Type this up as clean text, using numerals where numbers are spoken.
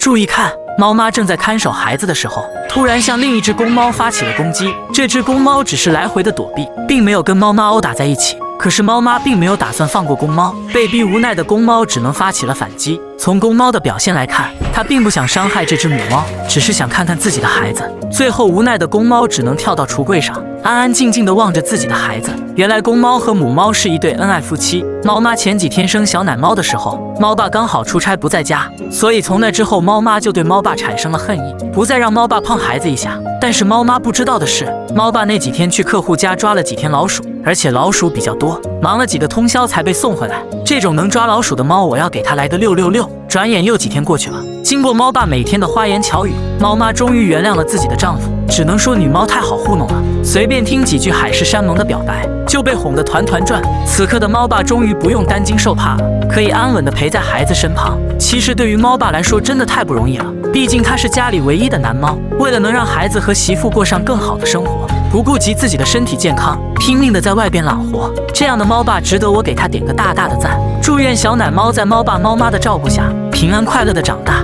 注意看，猫妈正在看守孩子的时候，突然向另一只公猫发起了攻击。这只公猫只是来回的躲避，并没有跟猫妈殴打在一起。可是猫妈并没有打算放过公猫，被逼无奈的公猫只能发起了反击。从公猫的表现来看，它并不想伤害这只母猫，只是想看看自己的孩子。最后无奈的公猫只能跳到橱柜上，安安静静地望着自己的孩子。原来公猫和母猫是一对恩爱夫妻。猫妈前几天生小奶猫的时候，猫爸刚好出差不在家，所以从那之后，猫妈就对猫爸产生了恨意，不再让猫爸碰孩子一下。但是猫妈不知道的是，猫爸那几天去客户家抓了几天老鼠，而且老鼠比较多，忙了几个通宵才被送回来。这种能抓老鼠的猫，我要给它来个666。转眼又几天过去了，经过猫爸每天的花言巧语，猫妈终于原谅了自己的丈夫，只能说女猫太好糊弄了，随便听几句海誓山盟的表白，就被哄得团团转。此刻的猫爸终于不用担惊受怕了，可以安稳地陪在孩子身旁。其实对于猫爸来说，真的太不容易了，毕竟他是家里唯一的男猫，为了能让孩子和媳妇过上更好的生活，不顾及自己的身体健康，拼命的在外边揽活。这样的猫爸值得我给他点个大大的赞。祝愿小奶猫在猫爸猫妈的照顾下平安快乐的长大。